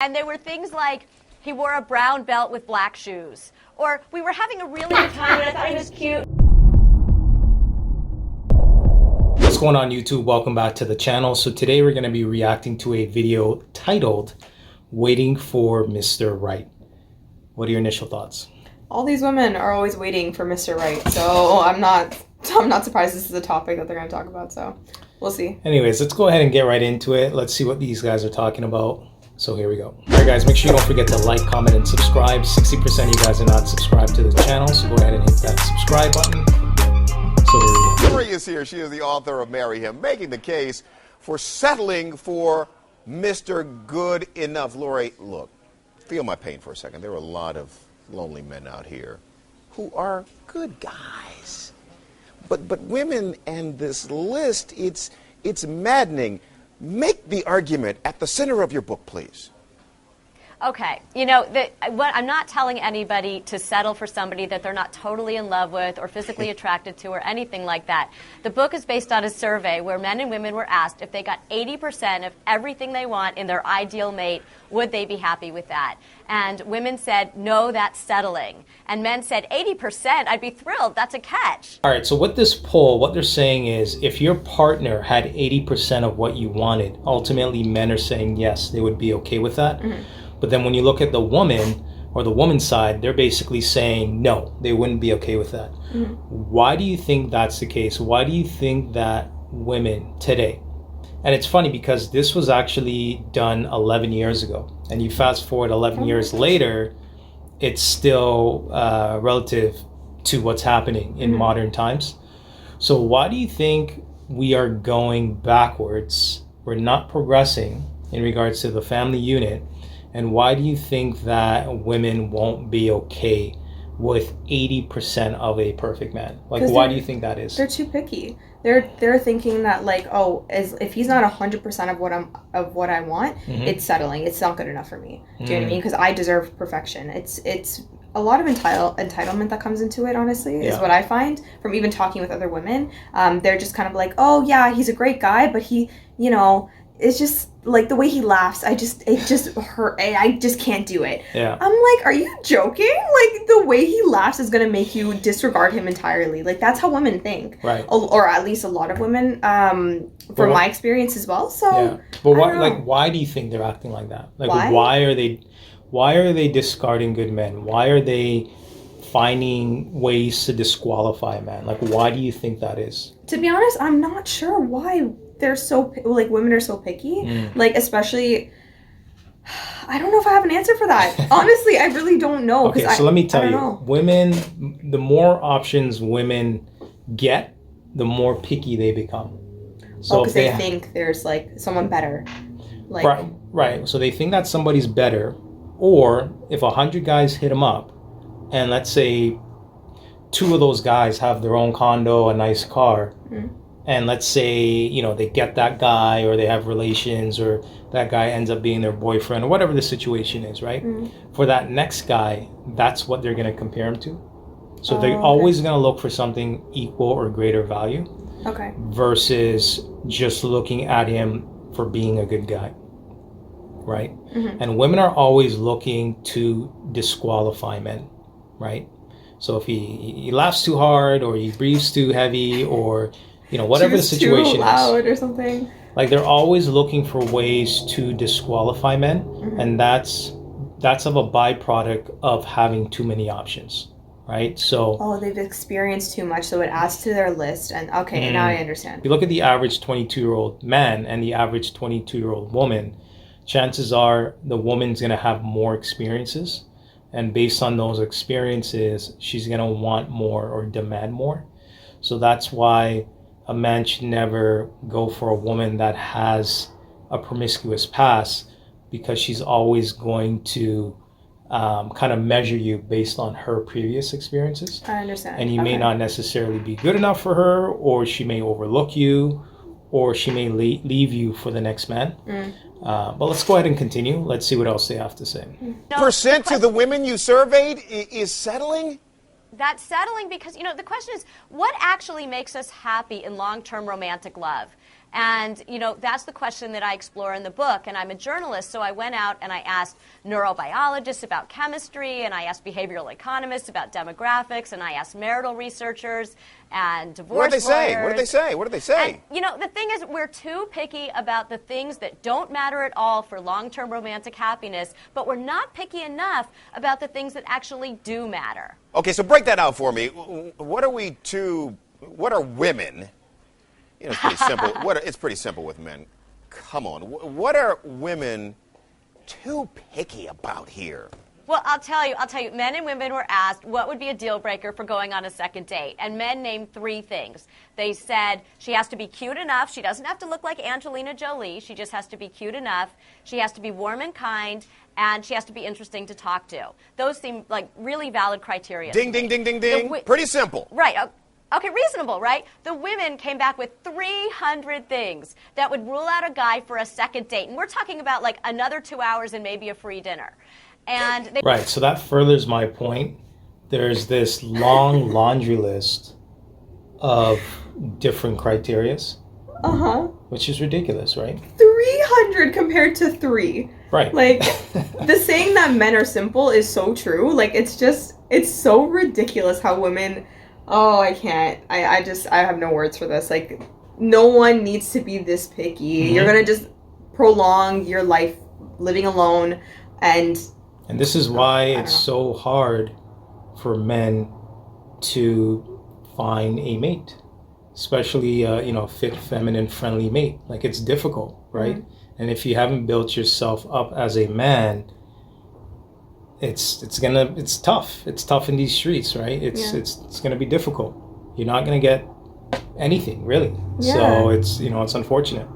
And there were things like he wore a brown belt with black shoes, or we were having a really good time and I thought he was cute. What's going on, YouTube? Welcome back to the channel. So today we're going to be reacting to a video titled Waiting for Mr. Right. What are your initial thoughts? All these women are always waiting for Mr. Right, so I'm not surprised this is a topic that they're going to talk about, so we'll see. Anyways, let's go ahead and get right into it. Let's see what these guys are talking about. So here we go. All right, guys, make sure you don't forget to like, comment, and subscribe. 60% of you guys are not subscribed to the channel, so go ahead and hit that subscribe button. So here we go. Lori is here. She is the author of Marry Him, making the case for settling for Mr. Good Enough. Lori, look, feel my pain for a second. There are a lot of lonely men out here who are good guys. But women and this list, it's maddening. Make the argument at the center of your book, please. Okay, you know, I'm not telling anybody to settle for somebody that they're not totally in love with or physically attracted to or anything like that. The book is based on a survey where men and women were asked if they got 80% of everything they want in their ideal mate, would they be happy with that? And women said, no, that's settling. And men said, 80%, I'd be thrilled, that's a catch. All right, so with this poll, what they're saying is if your partner had 80% of what you wanted, ultimately men are saying yes, they would be okay with that. Mm-hmm. But then when you look at the woman or the woman's side, they're basically saying no, they wouldn't be okay with that. Mm-hmm. Why do you think that's the case? Why do you think that women today, and it's funny because this was actually done 11 years ago, and you fast forward 11 years later, it's still relative to what's happening in modern times. So why do you think we are going backwards? We're not progressing in regards to the family unit. And why do you think that women won't be okay with 80% of a perfect man? Like, why do you think that is? They're too picky. They're thinking that, like, oh, if he's not 100% of what I want, it's settling. It's not good enough for me. Do you know what I mean? Because I deserve perfection. It's a lot of entitlement that comes into it, honestly, is what I find from even talking with other women. They're just kind of like, oh yeah, he's a great guy, but he, you know, it's just like the way he laughs. It just hurt. I just can't do it. Yeah. I'm like, are you joking? Like, the way he laughs is gonna make you disregard him entirely. Like, that's how women think. Right. Or at least a lot of women, from my experience as well. So. Yeah. But why do you think they're acting like that? Like, why are they discarding good men? Why are they finding ways to disqualify a man? Like, why do you think that is? To be honest, I'm not sure why they're so, like, women are so picky. Like, especially, I don't know if I have an answer for that. Honestly, I really don't know. Okay, so let me tell you, women, the more options women get, the more picky they become. So because they think there's, like, someone better. Like, right. So they think that somebody's better, or if 100 guys hit them up, and let's say 2 of those guys have their own condo, a nice car, and let's say, you know, they get that guy, or they have relations, or that guy ends up being their boyfriend, or whatever the situation is, right? For that next guy, that's what they're going to compare him to. So they're always going to look for something equal or greater value. Okay. Versus just looking at him for being a good guy, right? And women are always looking to disqualify men, right? So if he laughs too hard, or he breathes too heavy, or, you know, whatever the situation too loud or something. Like, they're always looking for ways to disqualify men, and that's of a byproduct of having too many options, right? So they've experienced too much, so it adds to their list. And okay, now I understand. If you look at the average 22-year-old man and the average 22-year-old woman, chances are the woman's going to have more experiences, and based on those experiences, she's going to want more or demand more. So that's why a man should never go for a woman that has a promiscuous past, because she's always going to kind of measure you based on her previous experiences. I understand. And you may not necessarily be good enough for her, or she may overlook you, or she may leave you for the next man. But let's go ahead and continue. Let's see what else they have to say. Percent to the women you surveyed is settling? That's settling because, you know, the question is, what actually makes us happy in long-term romantic love? And, you know, that's the question that I explore in the book. And I'm a journalist, so I went out and I asked neurobiologists about chemistry, and I asked behavioral economists about demographics, and I asked marital researchers and divorce What did they say? lawyers. What did they say? What did they say? And, you know, the thing is, we're too picky about the things that don't matter at all for long-term romantic happiness, but we're not picky enough about the things that actually do matter. Okay, so break that out for me. What are women? You know, it's pretty simple. It's pretty simple with men. Come on. What are women too picky about here? Well, I'll tell you, men and women were asked what would be a deal breaker for going on a second date. And men named 3 things. They said she has to be cute enough. She doesn't have to look like Angelina Jolie. She just has to be cute enough. She has to be warm and kind. And she has to be interesting to talk to. Those seem like really valid criteria. Ding, ding, ding, ding, ding. Pretty simple. Right. Okay, reasonable, right? The women came back with 300 things that would rule out a guy for a second date. And we're talking about like another 2 hours and maybe a free dinner. And Right, so that furthers my point. There's this long laundry list of different criterias, which is ridiculous, right? 300 compared to 3. Right. Like, the saying that men are simple is so true. Like, it's so ridiculous how women, I can't. I have no words for this. Like, no one needs to be this picky. Mm-hmm. You're going to just prolong your life living alone. And this is why it's so hard for men to find a mate, especially fit, feminine, friendly mate. Like, it's difficult, right? Mm-hmm. And if you haven't built yourself up as a man, it's tough. It's tough in these streets, right? It's gonna be difficult. You're not gonna get anything really. Yeah. So it's unfortunate.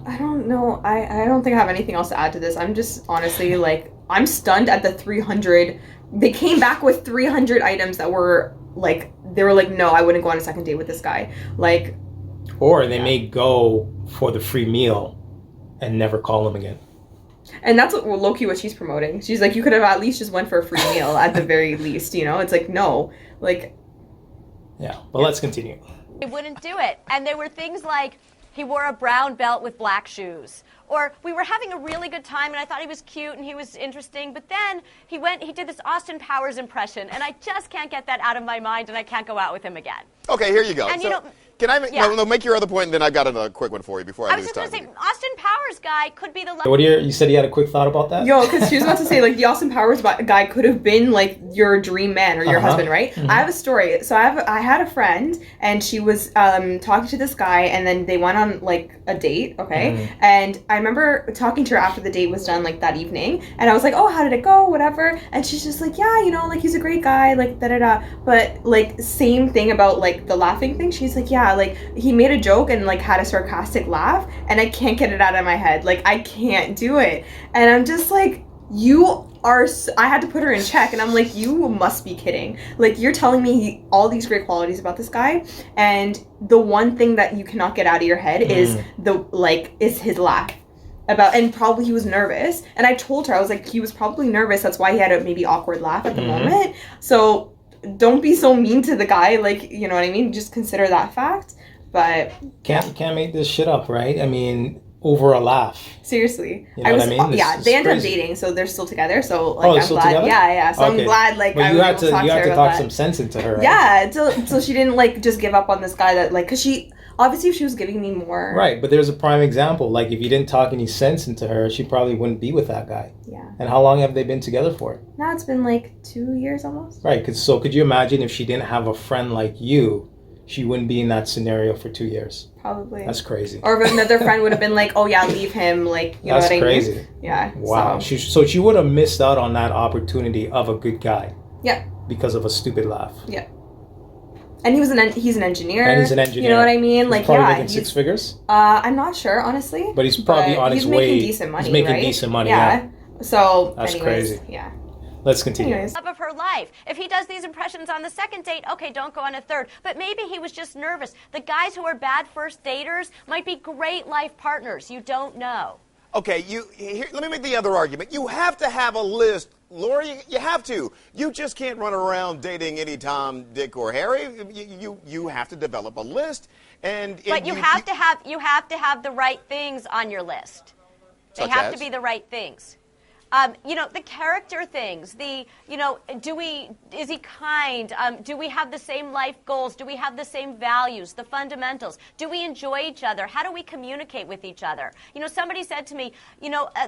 I don't know. I don't think I have anything else to add to this. I'm just honestly like, I'm stunned at the 300. They came back with 300 items that were like, they were like, no, I wouldn't go on a second date with this guy. Like, or they may go for the free meal and never call him again. And that's low-key what she's promoting. She's like, you could have at least just went for a free meal at the very least, It's like, no. Like, yeah, but let's continue. They wouldn't do it. And there were things like, he wore a brown belt with black shoes. Or we were having a really good time and I thought he was cute and he was interesting, but then he did this Austin Powers impression and I just can't get that out of my mind and I can't go out with him again. Okay, here you go. And so, can I make your other point, and then I've got another quick one for you before I lose time. I was just going to say, Austin Powers guy could be the... You said you had a quick thought about that? Yo, because she was about to say, like, the Austin Powers guy could have been, like, your dream man or your husband, right? Mm-hmm. I have a story. So I had a friend, and she was talking to this guy, and then they went on, like, a date, okay? Mm-hmm. And I remember talking to her after the date was done, like, that evening, and I was like, oh, how did it go? Whatever. And she's just like, yeah, like, he's a great guy, like, da-da-da. But, like, same thing about, like, the laughing thing. She's like, yeah, like, he made a joke and like had a sarcastic laugh and I can't get it out of my head. Like, I can't do it. And I'm just like, I had to put her in check and I'm like, you must be kidding. Like, you're telling me all these great qualities about this guy and the one thing that you cannot get out of your head is his laugh. And probably he was nervous. And I told her, I was like, he was probably nervous. That's why he had a maybe awkward laugh at the moment. So don't be so mean to the guy. Like, you know what I mean? Just consider that fact. But can't make this shit up, right? I mean, over a laugh. Seriously. You know what I mean? They ended up dating, so they're still together. So like, I'm glad. Together? Yeah. So okay. I'm glad. Like, well, you have to talk some sense into her. Right? Yeah. So she didn't like just give up on this guy that like, because she obviously if she was giving me more. Right, but there's a prime example. Like, if you didn't talk any sense into her, she probably wouldn't be with that guy. Yeah. And how long have they been together for? Now it's been like 2 years almost. Right. So could you imagine if she didn't have a friend like you? She wouldn't be in that scenario for 2 years. Probably. That's crazy. Or if another friend would have been like, oh yeah, leave him, like, you know what I mean? That's crazy. Yeah. Wow. So she would have missed out on that opportunity of a good guy. Yeah. Because of a stupid laugh. Yeah. And he's an engineer. And he's an engineer. You know what I mean? He's probably making 6 figures? I'm not sure, honestly. But he's probably on his way. He's making decent money, He's making right? decent money, yeah. So, that's anyways, crazy. Yeah. Let's continue. Love of her life. If he does these impressions on the second date, okay, don't go on a third. But maybe he was just nervous. The guys who are bad first daters might be great life partners. You don't know. Okay, let me make the other argument. You have to have a list, Lori. You have to. You just can't run around dating any Tom, Dick, or Harry. You have to develop a list, but you have to have the right things on your list. They have to be the right things. The character things, is he kind? Do we have the same life goals? Do we have the same values, the fundamentals? Do we enjoy each other? How do we communicate with each other? Somebody said to me,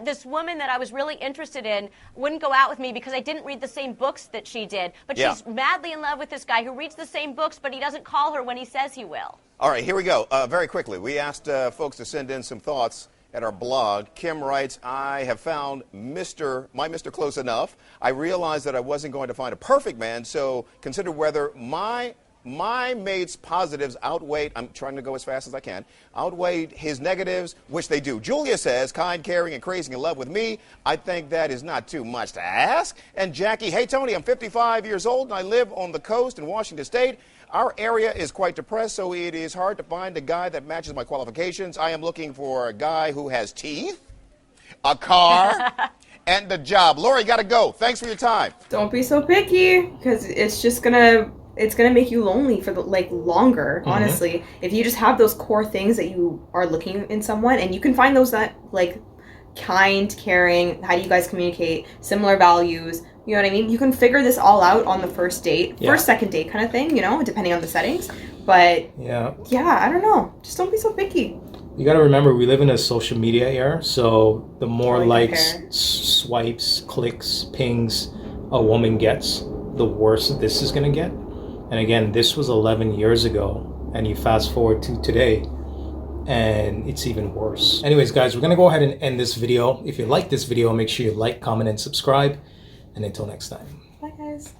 this woman that I was really interested in wouldn't go out with me because I didn't read the same books that she did. But she's madly in love with this guy who reads the same books, but he doesn't call her when he says he will. All right, here we go. Very quickly, we asked folks to send in some thoughts at our blog. Kim writes, I have found my Mr. Close Enough. I realized that I wasn't going to find a perfect man, so consider whether my mate's positives outweighed, I'm trying to go as fast as I can, outweighed his negatives, which they do. Julia says, kind, caring, and crazy in love with me. I think that is not too much to ask. And Jackie, hey, Tony, I'm 55 years old, and I live on the coast in Washington State. Our area is quite depressed, so it is hard to find a guy that matches my qualifications. I am looking for a guy who has teeth, a car, and a job. Lori, got to go. Thanks for your time. Don't be so picky, because it's just gonna make you lonely for longer. Honestly, if you just have those core things that you are looking in someone, and you can find those that kind, caring, how do you guys communicate, similar values. You know what I mean? You can figure this all out on the first date, first, second date kind of thing, depending on the settings. But yeah, I don't know. Just don't be so picky. You got to remember, we live in a social media era, so the more likes, swipes, clicks, pings a woman gets, the worse this is going to get. And again, this was 11 years ago, and you fast forward to today, and it's even worse. Anyways, guys, we're going to go ahead and end this video. If you like this video, make sure you like, comment, and subscribe. And until next time.